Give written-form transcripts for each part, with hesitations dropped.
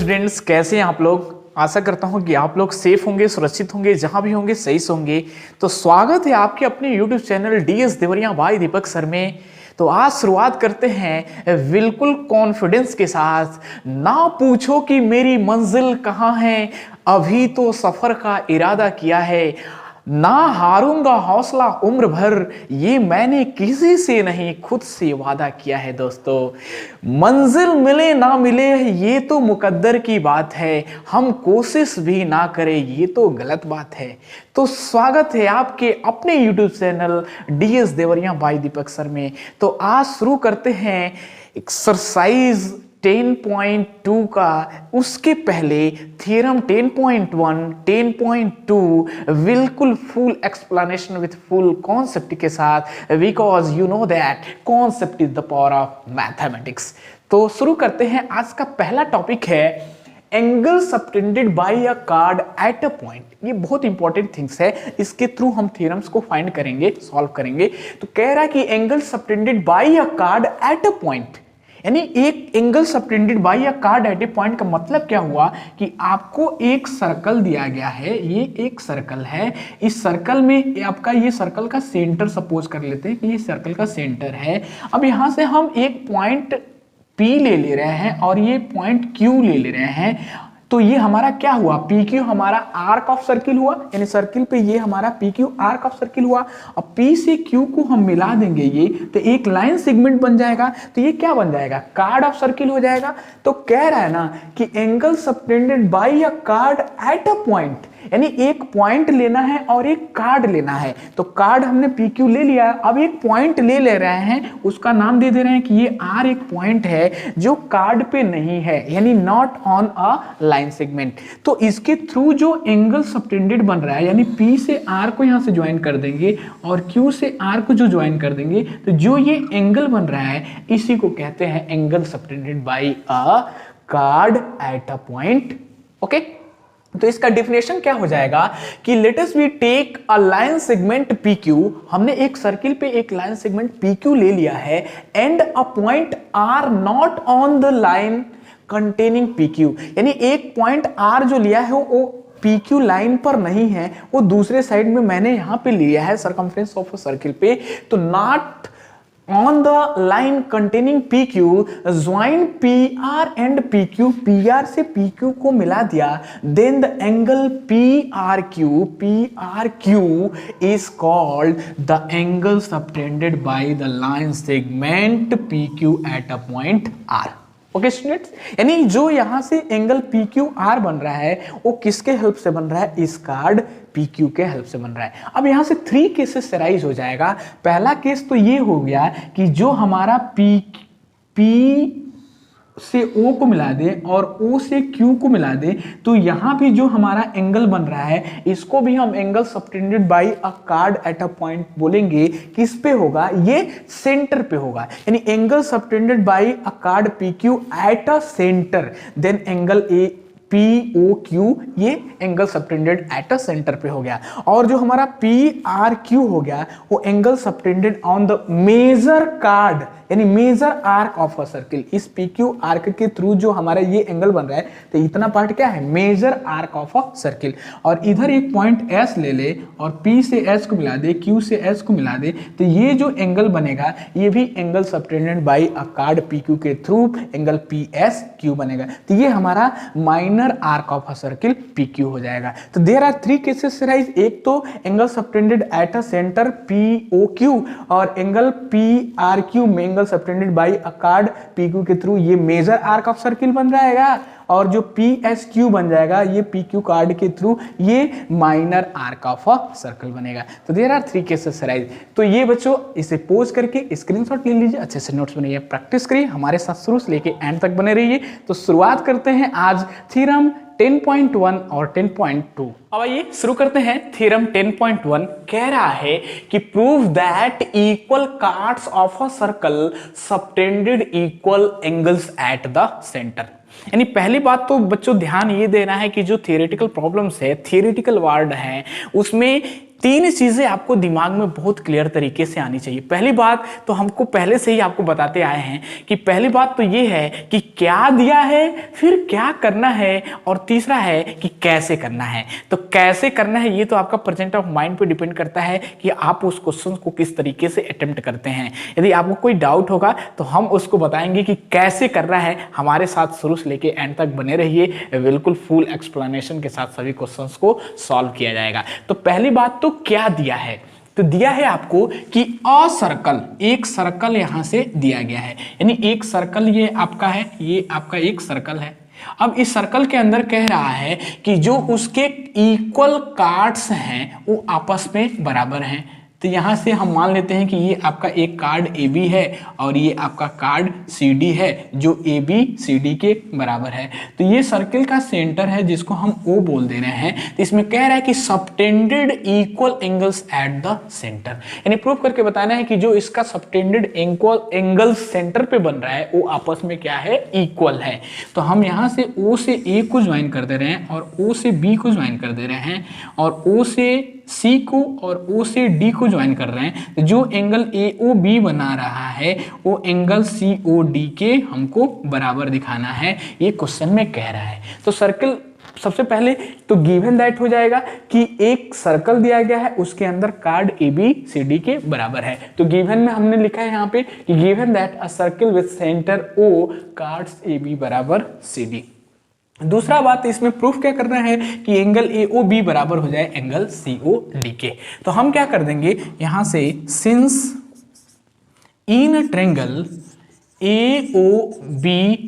Students, कैसे हैं आप लोग। आशा करता हूं कि आप लोग सेफ होंगे, सुरक्षित होंगे, जहां भी होंगे सही से होंगे। तो स्वागत है आपके अपने YouTube channel DS Deoria by Deepak sir में। तो आज शुरुआत करते हैं बिल्कुल कॉन्फिडेंस के साथ। ना पूछो कि मेरी मंजिल कहाँ है, अभी तो सफर का इरादा किया है। ना हारूंगा हौसला उम्र भर, ये मैंने किसी से नहीं खुद से वादा किया है। दोस्तों, मंजिल मिले ना मिले ये तो मुकद्दर की बात है, हम कोशिश भी ना करें ये तो गलत बात है। तो स्वागत है आपके अपने YouTube channel DS Deoria by Deepak sir में। तो आज शुरू करते हैं एक्सरसाइज 10.2 का। उसके पहले थ्योरम 10.1, 10.2 बिल्कुल full explanation with full concept के साथ, because you know that concept is the power of mathematics. तो शुरू करते हैं। आज का पहला टॉपिक है angle subtended by a chord at a point. ये बहुत इंपॉर्टेंट थिंग्स है, इसके थ्रू हम थ्योरम्स को फाइंड करेंगे, सॉल्व करेंगे। तो कह रहा है कि angle subtended by a chord at a point, यानी एक angle subtended by a chord at a point का मतलब क्या हुआ कि आपको एक सर्कल दिया गया है। ये एक सर्कल है, इस सर्कल में आपका ये सर्कल का सेंटर सपोज कर लेते हैं कि ये सर्कल का सेंटर है। अब यहां से हम एक पॉइंट P ले रहे हैं और ये पॉइंट Q ले रहे हैं। तो ये हमारा क्या हुआ, PQ हमारा आर्क ऑफ सर्किल हुआ, यानी सर्किल पे ये हमारा PQ आर्क ऑफ सर्किल हुआ। अब P से Q को हम मिला देंगे ये, तो एक लाइन सेगमेंट बन जाएगा। तो ये क्या बन जाएगा, कार्ड ऑफ सर्किल हो जाएगा। तो कह रहा है ना कि angle subtended by a chord at a point, यानी एक पॉइंट लेना है और एक कार्ड लेना है। तो कार्ड हमने PQ ले लिया, अब एक पॉइंट ले रहे हैं, उसका नाम दे रहे हैं कि ये R एक पॉइंट है जो कार्ड पे नहीं है, यानी not on a line segment. तो इसके थ्रू जो एंगल सबटेंडेड बन रहा है, यानी P से R को यहां से ज्वाइन कर देंगे और Q से R को जो ज्वाइन कर देंगे, तो जो ये एंगल बन रहा है इसी को कहते हैं angle subtended by a chord at a point. Okay, तो इसका डेफिनेशन क्या हो जाएगा कि let us we take a line segment PQ। हमने एक सर्किल पे एक लाइन सेगमेंट PQ ले लिया है and a point R not on the line containing PQ, यानी एक पॉइंट R जो लिया है वो PQ लाइन पर नहीं है, वो दूसरे साइड में मैंने यहां पे लिया है सरकमफ्रेंस ऑफ अ सर्किल पे। तो not on the line containing PQ, join PR and PQ, PR से PQ को मिला दिया, then the angle PRQ is called the angle subtended by the line segment PQ at a point R। Okay students, यानी जो यहां से angle PQR बन रहा है वो किसके हेल्प से बन रहा है, इस कार्ड PQ के हेल्प से बन रहा है। अब यहां से 3 केसेस राइज हो जाएगा। पहला केस तो ये हो गया कि जो हमारा P से O को मिला दे और O से Q को मिला दे, तो यहां भी जो हमारा एंगल बन रहा है इसको भी हम angle subtended by a chord at a point बोलेंगे। किस पे होगा, ये सेंटर पे होगा, यानी angle subtended by a chord PQ at a centre, then angle POQ, ये angle subtended at a centre पे हो गया। और जो हमारा PRQ हो गया वो angle subtended on the major chord, यानी major arc of a circle. इस PQ आर्क के थ्रू जो हमारा ये एंगल बन रहा है, तो इतना पार्ट क्या है, major arc of a circle. और इधर एक पॉइंट S ले और P से S को मिला दे, Q से S को मिला दे, तो ये जो एंगल बनेगा ये भी angle subtended by a chord PQ के थ्रू एंगल PSQ बनेगा। तो ये हमारा minor arc of a circle PQ हो जाएगा। तो देयर आर 3 केसेस राइज, एक तो angle subtended at a centre POQ और एंगल PRQ में angle subtended by a chord PQ के थ्रू ये मेजर आर्क ऑफ सर्किल बन जाएगा, और जो PSQ बन जाएगा ये PQ कार्ड के थ्रू ये minor arc of a circle बनेगा। तो देयर आर 3 केसेस राइज। तो ये बच्चों इसे पोज करके स्क्रीनशॉट ले लीजिए, अच्छे से नोट्स बनाइए, प्रैक्टिस करिए, हमारे साथ शुरू से लेके एंड तक बने रहिए। तो शुरुआत करते हैं आज थ्योरम 10.1 और 10.2। अब आइए शुरू करते हैं थ्योरम 10.1। कह रहा है कि prove that equal cards of a circle subtended equal angles eight the centre. यानी पहली बात तो बच्चों ध्यान ये देना है कि जो थियोरेटिकल प्रॉब्लम्स है, थियोरेटिकल वर्ड है, उसमें तीन चीजें आपको दिमाग में बहुत क्लियर तरीके से आनी चाहिए। पहली बात तो हमको पहले से ही आपको बताते आए हैं कि पहली बात तो ये है कि क्या दिया है, फिर क्या करना है, और तीसरा है कि कैसे करना है। तो कैसे करना है ये तो आपका प्रेजेंट ऑफ माइंड पे डिपेंड करता है कि आप उस क्वेश्चन को किस तरीके से अटेम्प्ट करते हैं। यदि आपको कोई डाउट होगा तो हम उसको बताएंगे कि कैसे करना है। हमारे साथ शुरू से लेके एंड तक बने रहिए, बिल्कुल फुल एक्सप्लेनेशन के साथ सभी क्वेश्चंस को सॉल्व किया जाएगा। तो पहली बात तो क्या दिया है, तो दिया है आपको कि अ सर्कल, एक सर्कल यहां से दिया गया है, यानी एक सर्कल ये आपका है, ये आपका एक सर्कल है। अब इस सर्कल के अंदर कह रहा है कि जो उसके इक्वल कार्ड्स हैं वो आपस में बराबर हैं। तो यहां से हम मान लेते हैं कि ये आपका एक कार्ड AB है और ये आपका कार्ड CD है जो AB CD के बराबर है। तो ये सर्किल का सेंटर है जिसको हम O बोल दे रहे हैं। तो इसमें कह रहा है कि subtended equal angles eight the centre, यानी प्रूव करके बताना है कि जो इसका सबटेंडेड इक्वल एंगल सेंटर पे बन रहा है वो आपस में क्या है, इक्वल है। तो हम यहां से O से A को ज्वाइन कर दे रहे हैं और O से B को ज्वाइन कर दे रहे हैं और O से C को और O से D को ज्वाइन कर रहे हैं। जो एंगल AOB बना रहा है वो एंगल COD के हमको बराबर दिखाना है, ये क्वेश्चन में कह रहा है। तो सर्कल सबसे पहले तो गिवन दैट हो जाएगा कि एक सर्कल दिया गया है उसके अंदर कार्ड ABCD के बराबर है। तो गिवन में हमने लिखा है यहाँ पे कि given that a circle with centre O cards AB बराबर CD। दूसरा बात इसमें प्रूफ क्या करना है कि एंगल AOB बराबर हो जाए एंगल COD के। तो हम क्या कर देंगे यहां से, since in triangle AOB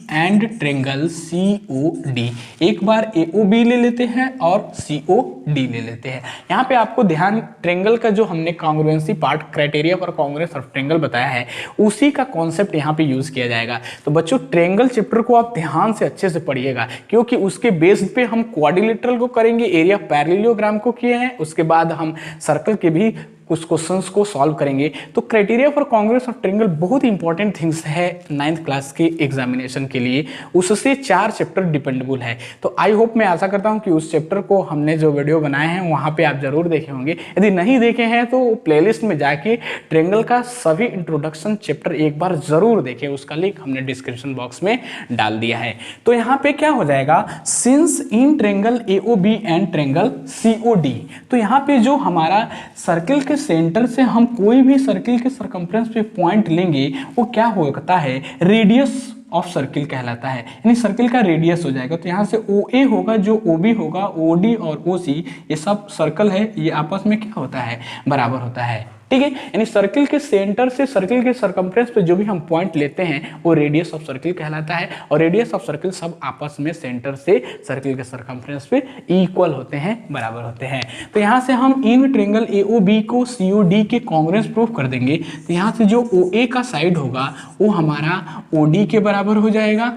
and triangle COD, एक बार AOB ले लेते हैं और COD ले लेते हैं। यहाँ पे आपको ध्यान, ट्रेंगल का जो हमने congruency part, criteria for congruence of triangle बताया है, उसी का कॉन्सेप्ट यहाँ पे यूज किया जाएगा। तो बच्चों ट्रेंगल चैप्टर को आप ध्यान से अच्छे से पढ़िएगा क्योंकि उसके बेस पे हम क्वाड्रिलेटरल को करेंगे, एरिया पैरेललोग्राम को किए हैं, उसके बाद हम सर्कल के भी कुछ क्वेश्चंस को सॉल्व करेंगे। तो criteria for congruence of triangle बहुत इंपॉर्टेंट थिंग्स है 9th क्लास के एग्जामिनेशन के लिए, उससे 4 चैप्टर डिपेंडेबल है। तो आई होप, मैं आशा करता हूं कि उस चैप्टर को हमने जो वीडियो बनाए हैं वहां पे आप जरूर देखे होंगे। यदि नहीं देखे हैं तो प्लेलिस्ट में जाके ट्रायंगल का सभी इंट्रोडक्शन चैप्टर एक बार जरूर देखें, उसका लिंक हमने डिस्क्रिप्शन बॉक्स में डाल दिया है। तो यहाँ पे क्या हो जाएगा, since in triangle AOB and triangle COD, तो यहाँ पे जो हमारा सर्किल के सेंटर से हम कोई भी सर्किल के सरकमफ्रेंस पे पॉइंट लेंगे वो क्या होता है, रेडियस ऑफ सर्किल कहलाता है, यानी सर्किल का रेडियस हो जाएगा। तो यहाँ से OA होगा, जो OB होगा, OD और OC, ये सब सर्कल है, ये आपस में क्या होता है, बराबर होता है। ठीक है, यानी सर्किल के सेंटर से सर्किल के सरकमफ्रेंस पे जो भी हम पॉइंट लेते हैं वो रेडियस ऑफ सर्किल कहलाता है, और रेडियस ऑफ सर्किल सब आपस में सेंटर से सर्किल के सरकमफ्रेंस पे इक्वल होते हैं, बराबर होते हैं। तो यहाँ से हम इन ट्रायंगल AOB को COD के कॉन्ग्रुएंस प्रूफ कर देंगे। तो यहाँ से जो OA का साइड होगा वो हमारा OD के बराबर हो जाएगा,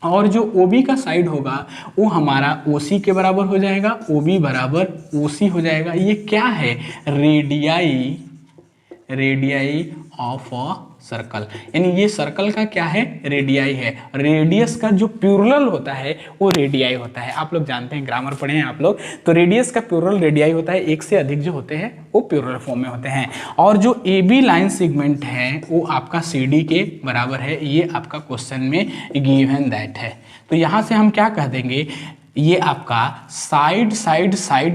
और जो OB का साइड होगा वो हमारा OC के बराबर हो जाएगा, OB बराबर OC हो जाएगा। ये क्या है, रेडियाई ऑफ अ सर्कल, यानी ये सर्कल का क्या है, रेडियाई है। रेडियस का जो प्लूरल होता है वो रेडियाई होता है, आप लोग जानते हैं, ग्रामर पढ़े हैं आप लोग। तो रेडियस का प्लूरल रेडियाई होता है, एक से अधिक जो होते हैं वो प्लूरल फॉर्म में होते हैं। और जो AB लाइन सेगमेंट है वो आपका CD के बराबर है, ये आपका क्वेश्चन में गिवन दैट है। तो यहाँ से हम क्या कह देंगे, ये आपका साइड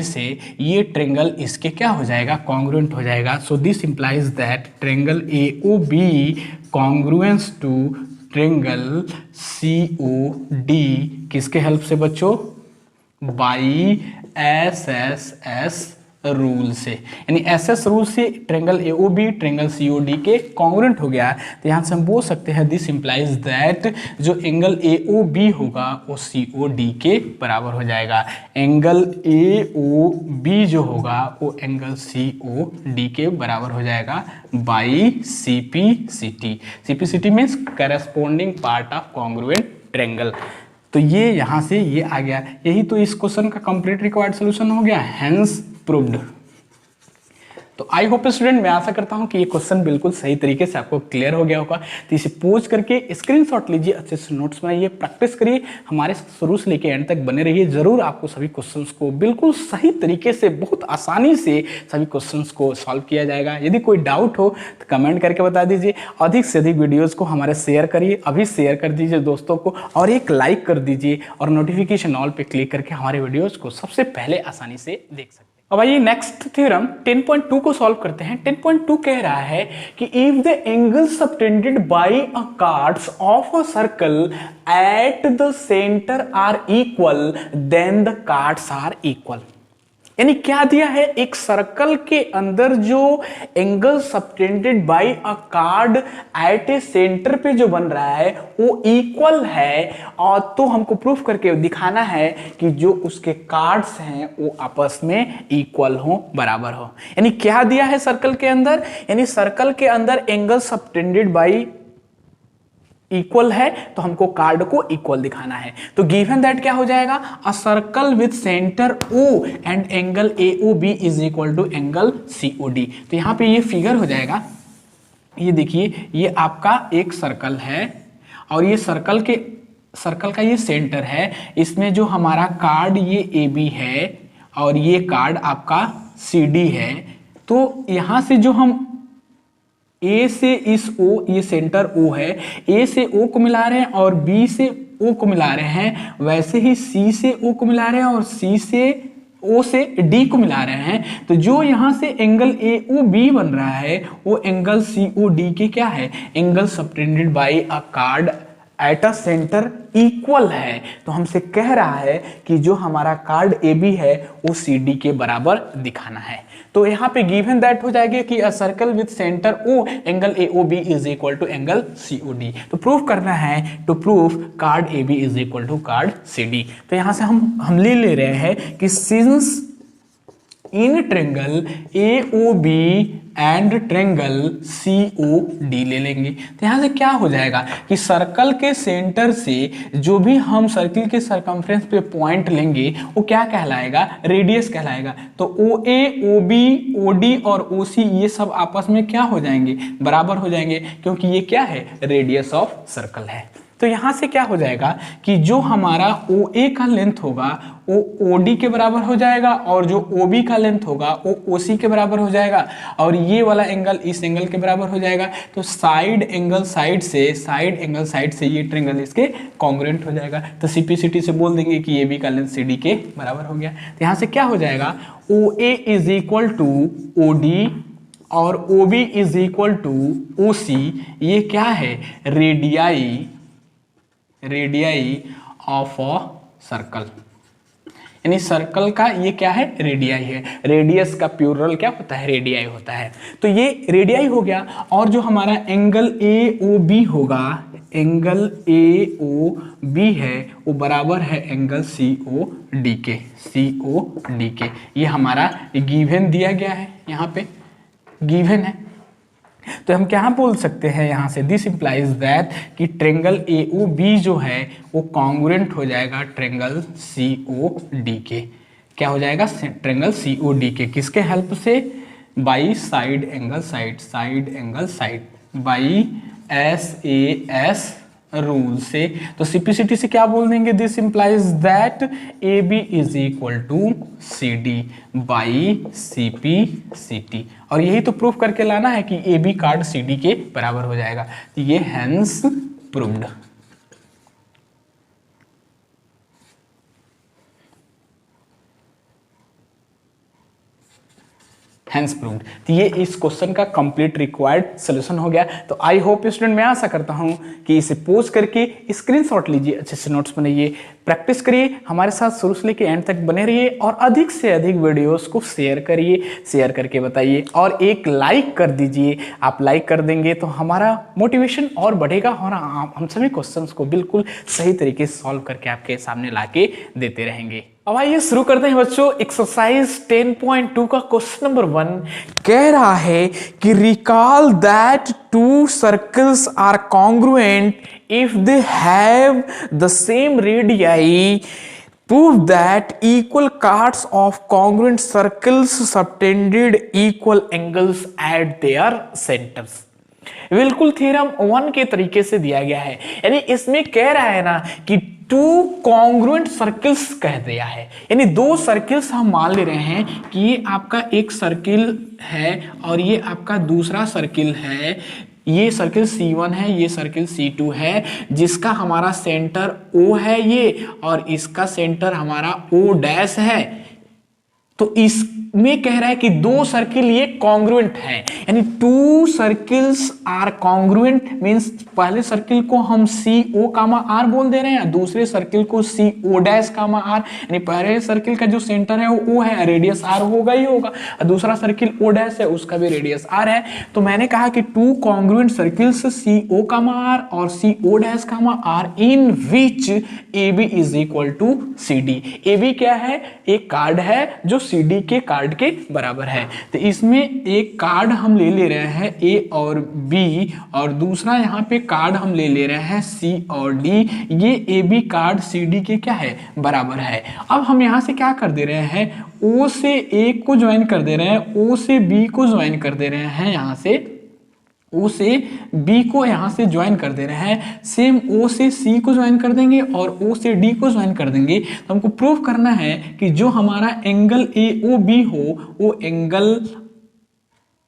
से ये ट्रायंगल इसके क्या हो जाएगा, कॉन्ग्रुएंट हो जाएगा। So this implies that triangle AOB congruence to triangle COD, किसके हेल्प से बच्चों, बाई SSS रूल से, यानी SS रूल से ट्रायंगल AOB ट्रायंगल COD के कॉन्ग्रुएंट हो गया। तो यहाँ से हम बोल सकते हैं दिस इंप्लाइज दैट जो एंगल AOB होगा वो COD के बराबर हो जाएगा। एंगल AOB जो होगा वो एंगल COD के बराबर हो जाएगा by CPCT means corresponding part of congruent triangle. तो ये यहाँ से ये आ गया, यही तो इस क्वेश्चन का कंप्लीट रिक्वायर्ड सोल्यूशन हो गया, हेंस प्रूव्ड। तो आई होप स्टूडेंट, मैं आशा करता हूं कि ये क्वेश्चन बिल्कुल सही तरीके से आपको क्लियर हो गया होगा। तो इसे पोज करके स्क्रीनशॉट लीजिए, अच्छे से नोट्स बनाइए, प्रैक्टिस करिए, हमारे शुरू से लेकर एंड तक बने रहिए। जरूर आपको सभी क्वेश्चंस को बिल्कुल सही तरीके से, बहुत आसानी से सभी क्वेश्चंस को सॉल्व किया जाएगा। यदि कोई डाउट हो तो कमेंट करके बता दीजिए। अधिक से अधिक वीडियोज को हमारे शेयर करिए, अभी शेयर कर दीजिए दोस्तों को, और एक लाइक कर दीजिए, और नोटिफिकेशन ऑल पे क्लिक करके हमारे वीडियोज को सबसे पहले आसानी से देख सकते हैं। अब आइए नेक्स्ट थ्योरम 10.2 को सॉल्व करते हैं। 10.2 कह रहा है कि if the angle subtended by a chords of a circle at the centre are equal then the chords are equal. यानी क्या दिया है, एक सर्कल के अंदर जो angle subtended by a chord at a centre पे जो बन रहा है वो इक्वल है, और तो हमको प्रूफ करके दिखाना है कि जो उसके कार्ड्स हैं वो आपस में इक्वल हो, बराबर हो। यानी क्या दिया है सर्कल के अंदर, यानी सर्कल के अंदर एंगल सबटेंडेड बाय इक्वल है, तो हमको कार्ड को इक्वल दिखाना है। तो गिवन दैट क्या हो जाएगा, a circle with centre O and angle AOB is equal to angle COD। तो यहां पे ये फिगर हो जाएगा, ये देखिए, ये आपका एक सर्कल है, और ये सर्कल का ये सेंटर है। इसमें जो हमारा कार्ड ये AB है, और ये कार्ड आपका CD है। तो यहां से जो हम A से इस O, ये सेंटर O है, A से O को मिला रहे हैं और B से O को मिला रहे हैं, वैसे ही C से O को मिला रहे हैं और C से O से D को मिला रहे हैं। तो जो यहां से एंगल AOB बन रहा है वो एंगल COD के क्या है, angle subtended by a chord at a centre equal है। तो हमसे कह रहा है कि जो हमारा कार्ड AB है वो CD के बराबर दिखाना है। तो यहाँ पे गिवन दैट हो जाएगा कि a circle with centre O angle AOB is equal to angle COD। तो प्रूफ करना है, to proof chord AB is equal to chord CD। तो यहाँ से हम ले रहे हैं कि since in triangle AOB and triangle COD ले लेंगे। तो यहां से क्या हो जाएगा कि सर्कल के सेंटर से जो भी हम सर्कल के सरकमफ्रेंस पे पॉइंट लेंगे वो क्या कहलाएगा, रेडियस कहलाएगा। तो OA, OB, OD और OC ये सब आपस में क्या हो जाएंगे, बराबर हो जाएंगे, क्योंकि ये क्या है, रेडियस ऑफ सर्कल है। तो यहां से क्या हो जाएगा कि जो हमारा OA का लेंथ होगा वो OD के बराबर हो जाएगा, और जो OB का लेंथ होगा वो OC के बराबर हो जाएगा, और ये वाला एंगल इस एंगल के बराबर हो जाएगा। तो साइड एंगल साइड से ये ट्रेंगल इसके कॉन्ग्रुएंट हो जाएगा। तो CPCT से बोल देंगे कि AB का लेंथ CD के बराबर हो गया। तो यहां से क्या हो जाएगा, OA is equal to OD और OB is equal to OC। ये क्या है, रेडियाई ऑफ अ सर्कल, यानी सर्कल का ये क्या है, रेडियाई है। रेडियस का प्लूरल क्या होता है, रेडियाई होता है। तो ये रेडियाई हो गया, और जो हमारा एंगल AOB होगा, एंगल AOB है वो बराबर है एंगल COD के। ये हमारा गिवन दिया गया है, यहाँ पे गिवन है। तो हम क्या बोल सकते हैं यहाँ से, दिस इंप्लाइज दैट कि ट्रेंगल AOB जो है वो कॉन्ग्रुएंट हो जाएगा ट्रेंगल COD के। क्या हो जाएगा, ट्रेंगल COD के, किसके हेल्प से, by side angle side by SAS rule से। तो CPCT से क्या बोल देंगे, this implies that AB is equal to CD by CPCT। और यही तो प्रूफ करके लाना है कि AB कार्ड CD के बराबर हो जाएगा। तो ये हैंस प्रूव्ड। Hence proved. तो ये इस क्वेश्चन का कंप्लीट रिक्वायर्ड सोल्यूशन हो गया। तो आई होप स्टूडेंट, मैं आशा करता हूं कि इसे पोस्ट करके स्क्रीनशॉट लीजिए, अच्छे से नोट्स बनाइए, प्रैक्टिस करिए, हमारे साथ शुरू से लेकर एंड तक बने रहिए, और अधिक से अधिक वीडियोस को शेयर करिए, शेयर करके बताइए, और एक लाइक कर दीजिए। आप लाइक कर देंगे तो हमारा मोटिवेशन और बढ़ेगा, और हम सभी क्वेश्चंस को बिल्कुल सही तरीके से सॉल्व करके आपके सामने लाके देते रहेंगे। अब आइए शुरू करते हैं बच्चों। एक्सरसाइज 10.2 का क्वेश्चन नंबर 1 कह रहा है कि recall that two circles are congruent if they have the same radii Prove that equal cards of congruent circles subtended equal angles at their centers. बिल्कुल थ्योरम 1 के तरीके से दिया गया है, यानी इसमें कह रहा है ना कि टू कॉन्ग्रुएंट सर्कल्स कह दिया है, यानी दो सर्कल्स हम मान ले रहे हैं कि ये आपका एक सर्किल है और ये आपका दूसरा सर्किल है। ये सर्किल C1 है, ये सर्किल C2 है, जिसका हमारा सेंटर O है ये, और इसका सेंटर हमारा O डैश है। तो इसमें कह रहा है कि दो सर्किल ये कॉन्ग्रुएंट हैं, यानी two circles are congruent means पहले सर्किल को हम CO कामा R बोल दे रहे हैं, दूसरे सर्किल को CO डैश कामा R, यानी पहले सर्किल का जो सेंटर है वो O है, रेडियस R होगा ही होगा, और दूसरा सर्किल O डैश है, उसका भी रेडियस R है। तो मैंने कहा कि two congruent circles CO comma R और CO dash comma R in which AB is equal to CD। AB क्या है? एक कार्ड है जो CD के कार्ड के बराबर है। तो इसमें एक कार्ड हम ले रहे हैं A और B, और दूसरा यहाँ पे कार्ड हम ले रहे हैं C और D। ये AB कार्ड CD के क्या है? बराबर है। अब हम यहाँ से क्या कर दे रहे हैं? O से A को ज्वाइन कर दे रहे हैं, O से B को ज्वाइन कर दे रहे हैं, यहाँ से O से B को यहाँ से ज्वाइन कर दे रहे हैं, सेम O से C को ज्वाइन कर देंगे और O से D को ज्वाइन कर देंगे। तो हमको प्रूव करना है कि जो हमारा एंगल AOB हो वो एंगल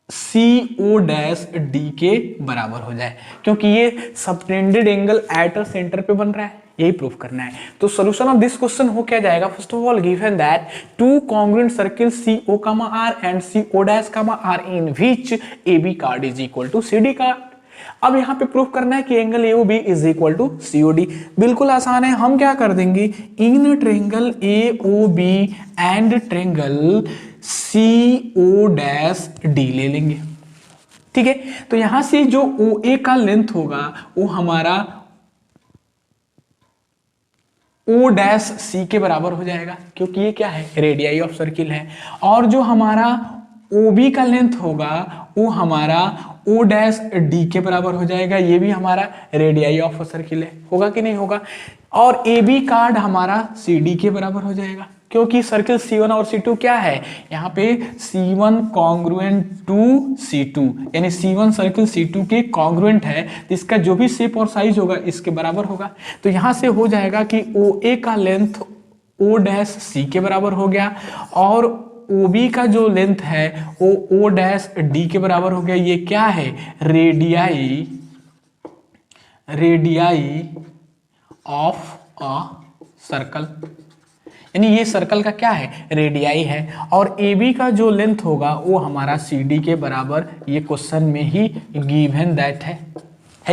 CO डैश D के बराबर हो जाए, क्योंकि ये subtended angle eight a centre पे बन रहा है, यही प्रूफ करना है। तो सॉल्यूशन ऑफ दिस क्वेश्चन हो क्या जाएगा? First of all given that two congruent circle CO comma R and CO dash comma R in which AB chord is equal to CD chord. अब यहाँ पे प्रूफ करना है कि angle AOB is equal to COD। बिल्कुल आसान है, हम क्या कर देंगे, in triangle AOB and triangle CO dash D ले लेंगे। ठीक है, तो यहां से जो OA का लेंथ होगा वो हमारा O डैश C के बराबर हो जाएगा, क्योंकि ये क्या है? रेडियाई ऑफ सर्किल है। और जो हमारा OB का लेंथ होगा वो हमारा O डैश D के बराबर हो जाएगा, ये भी हमारा रेडियाई ऑफ सर्किल है। होगा कि नहीं होगा? और AB कार्ड हमारा CD के बराबर हो जाएगा, क्योंकि सर्किल C1 और C2 क्या है? यहाँ पे C1 कॉन्ग्रुएंट टू C2, यानी C1 सर्किल C2 के कॉन्ग्रुएंट है, तो इसका जो भी शेप और साइज होगा इसके बराबर होगा। तो यहाँ से हो जाएगा कि OA का लेंथ O डैश C के बराबर हो गया, और OB का जो लेंथ है वो O डैश D के बराबर हो गया। ये क्या है? रेडियाई ऑफ अ सर्कल, यानी ये सर्कल का क्या है? रेडियाई है। और AB का जो लेंथ होगा वो हमारा CD के बराबर, ये क्वेश्चन में ही गिवन दैट है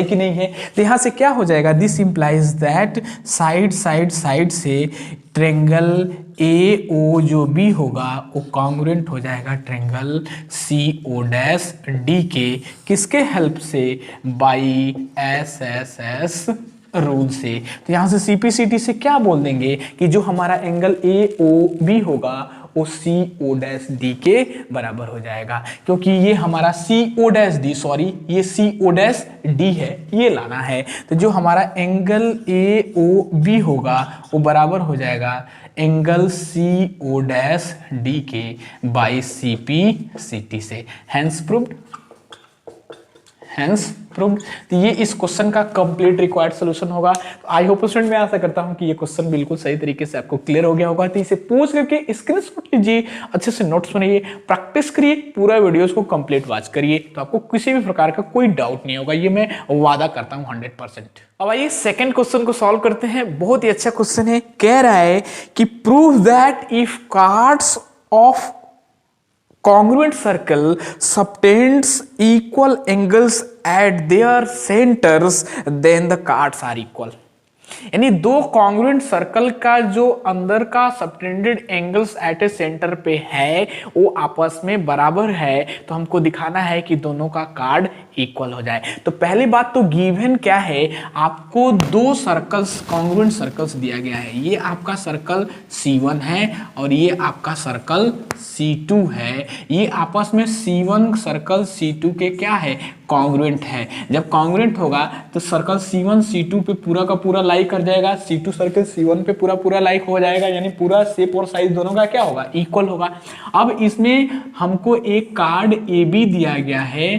कि नहीं है? तो यहाँ से क्या हो जाएगा? दिस इंप्लाइज दैट साइड से ट्रेंगल AO जो B होगा वो कॉन्ग्रुएंट हो जाएगा ट्रेंगल CO डैश D के, किसके हेल्प से? बाई SSS रूल से। तो यहां से CPCT से क्या बोल देंगे कि जो हमारा एंगल AOB होगा वो CO डैश D के बराबर हो जाएगा, क्योंकि ये हमारा CO डैश D, सॉरी ये CO डैश D है, ये लाना है। तो जो हमारा एंगल AOB होगा वो बराबर हो जाएगा एंगल CO डैश D के बाई CPCT से। Hence proved. तो ये इस क्वेश्चन का कंप्लीट रिक्वायर्ड सॉल्यूशन होगा। तो आई होप स्टूडेंट, मैं आशा करता हूं कि ये क्वेश्चन बिल्कुल सही तरीके से आपको क्लियर हो गया होगा। तो इसे पूछ करके स्क्रीनशॉट लीजिए, अच्छे से नोट्स बनाइए, प्रैक्टिस करिए, पूरा वीडियोस को कंप्लीट वॉच करिए, तो आपको किसी भी प्रकार का कोई डाउट नहीं होगा, ये मैं वादा करता हूं 100%। अब आइए सेकंड क्वेश्चन को सॉल्व करते हैं। बहुत ही अच्छा क्वेश्चन है। कह रहा है कि prove that if cards of congruent circle subtends equal angles at their centers, then the cards are equal। यानी दो कॉन्ग्रुएंट सर्कल का जो अंदर का subtended angles eight a centre पे है वो आपस में बराबर है, तो हमको दिखाना है कि दोनों का कार्ड इक्वल हो जाए। तो पहली बात तो गिवन क्या है, आपको दो सर्कल्स कॉन्ग्रुएंट सर्कल्स दिया गया है। ये आपका सर्कल C1 है और ये आपका सर्कल C2 है। ये आपस में C1 सर्कल C2 के क्या है? कॉन्ग्रुएंट है। जब कॉन्ग्रुएंट होगा तो सर्कल C1 C2 पे पूरा का पूरा लाई लाइक कर जाएगा, C2 सर्किल C1 पे पूरा लाइक हो जाएगा, यानी पूरा शेप और साइज दोनों का क्या होगा, इक्वल होगा। अब इसमें हमको एक कार्ड AB दिया गया है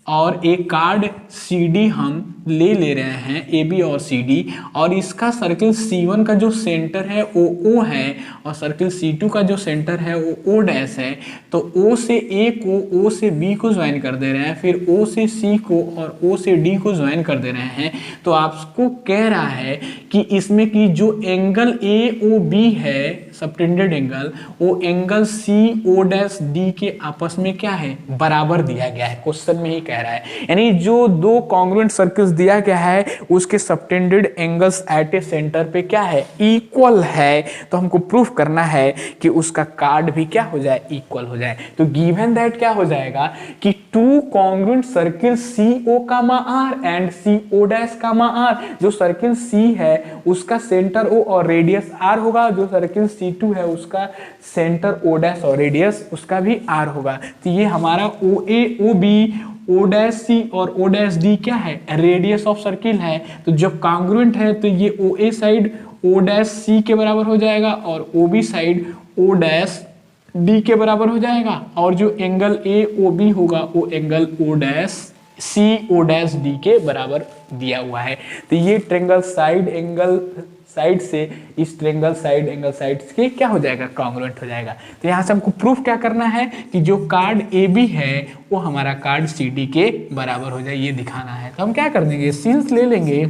और एक कार्ड CD हम ले रहे हैं, AB और CD, और इसका सर्किल C1 का जो सेंटर है वो O है और सर्किल C2 का जो सेंटर है वो O डैश है। तो O से A को O से B को ज्वाइन कर दे रहे हैं, फिर O से C को और O से D को ज्वाइन कर दे रहे हैं। तो आपको कह रहा है कि इसमें की जो एंगल AOB है सबटेंडेड एंगल, वो एंगल CO डैश D के आपस में क्या है, बराबर दिया गया है। क्वेश्चन में ही कह रहा है, यानी जो दो कॉन्ग्रुएंट सर्कल्स दिया गया है उसके subtended angles eight a centre पे क्या है, इक्वल है। तो हमको प्रूफ करना है कि उसका कार्ड भी क्या हो जाए, इक्वल हो जाए। तो गिवन दैट क्या हो जाएगा कि two congruent circle CO comma R and CO dash comma R, जो सर्किल C है उसका सेंटर O और रेडियस R होगा, जो सर्किल C2 है उसका सेंटर O डैश और रेडियस उसका भी R होगा। तो ये हमारा OA OB O dash C और O डैश D क्या है, रेडियस ऑफ सर्किल है। तो जब कॉन्ग्रुएंट है तो ये OA side O dash C के बराबर हो जाएगा और OB side O dash D के बराबर हो जाएगा, और जो एंगल AOB होगा वो angle O dash CO dash D के बराबर दिया हुआ है। तो ये ट्रायंगल साइड एंगल साइड से इस ट्रायंगल साइड एंगल साइड के क्या हो जाएगा, कॉन्ग्रुएंट हो जाएगा। तो यहाँ से हमको प्रूफ क्या करना है कि जो कार्ड AB है वो हमारा कार्ड CD के बराबर हो जाए, ये दिखाना है। तो हम क्या कर देंगे, सीन्स ले लेंगे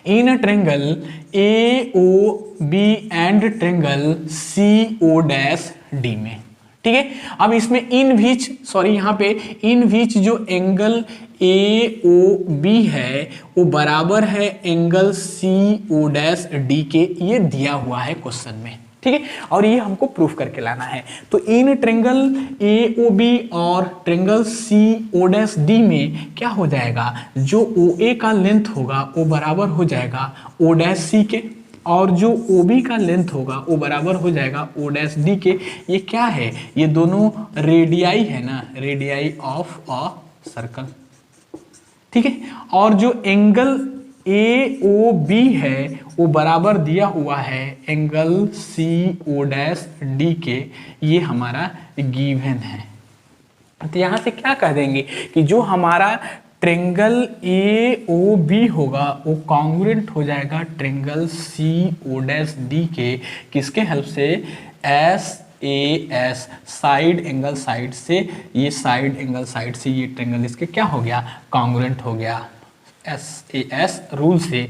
in a triangle AOB and triangle CO dash D में, ठीक है। अब इसमें यहाँ पे इन बीच जो एंगल AOB है वो बराबर है एंगल CO डैश D के, ये दिया हुआ है क्वेश्चन में, ठीक है। और ये हमको प्रूफ करके लाना है। तो इन ट्रायंगल AOB और ट्रायंगल CO डैश D में क्या हो जाएगा, जो OA का लेंथ होगा वो बराबर हो जाएगा O डैश C के, और जो OB का लेंथ होगा वो बराबर हो जाएगा O डैश D के। ये क्या है, ये दोनों रेडियाई है ना, रेडियाई ऑफ अ सर्कल, ठीक है। और जो एंगल AOB है वो बराबर दिया हुआ है एंगल CO डैश D के, ये हमारा गिवन है। तो यहाँ से क्या कह देंगे कि जो हमारा ट्रायंगल AOB होगा वो कॉन्ग्रुएंट हो जाएगा ट्रायंगल CO डैश D के, किसके हेल्प से, SAS साइड एंगल साइड से, ये साइड एंगल साइड से ये ट्रायंगल इसके क्या हो गया, कॉन्ग्रुएंट हो गया SAS रूल से।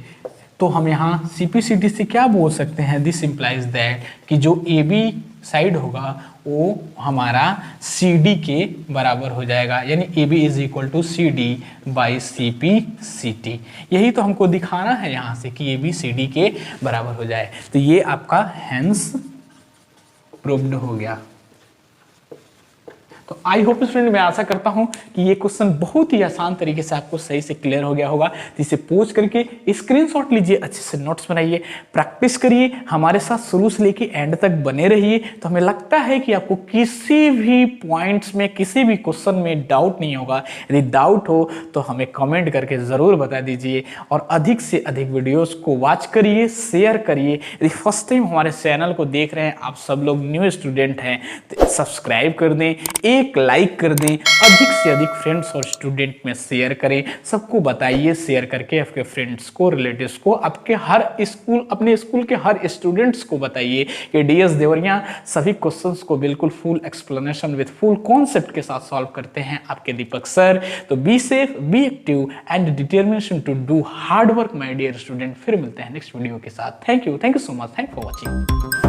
तो हम यहाँ CPCD से क्या बोल सकते हैं, दिस इंप्लाइज दैट कि जो AB साइड होगा वो हमारा CD के बराबर हो जाएगा, यानी AB is equal to CD by CPCT। यही तो हमको दिखाना है यहाँ से कि AB CD के बराबर हो जाए। तो ये आपका हेंस प्रूव्ड हो गया। तो आई होप स्टूडेंट, मैं आशा करता हूं कि ये क्वेश्चन बहुत ही आसान तरीके से आपको सही से क्लियर हो गया होगा। इसे पोस्ट करके स्क्रीनशॉट लीजिए, अच्छे से नोट्स बनाइए, प्रैक्टिस करिए, हमारे साथ शुरू से लेके एंड तक बने रहिए। तो हमें लगता है कि आपको किसी भी पॉइंट्स में, किसी भी क्वेश्चन में डाउट नहीं होगा। यदि डाउट हो तो हमें कमेंट करके ज़रूर बता दीजिए, और अधिक से अधिक वीडियोज़ को वॉच करिए, शेयर करिए। यदि फर्स्ट टाइम हमारे चैनल को देख रहे हैं, आप सब लोग न्यू स्टूडेंट हैं, तो सब्सक्राइब कर दें, एक लाइक कर दें, अधिक से अधिक फ्रेंड्स और स्टूडेंट में शेयर करें, सबको बताइए, शेयर करके आपके फ्रेंड्स को, रिलेटिव्स को, आपके हर स्कूल, अपने स्कूल के हर स्टूडेंट्स को बताइए कि DS देवरिया सभी क्वेश्चंस को बिल्कुल full explanation with full concept के साथ सॉल्व करते हैं आपके दीपक सर। तो be safe, be active and determination to do hard work my dear student. फिर मिलते हैं नेक्स्ट वीडियो के साथ। Thank you so much, thank for watching.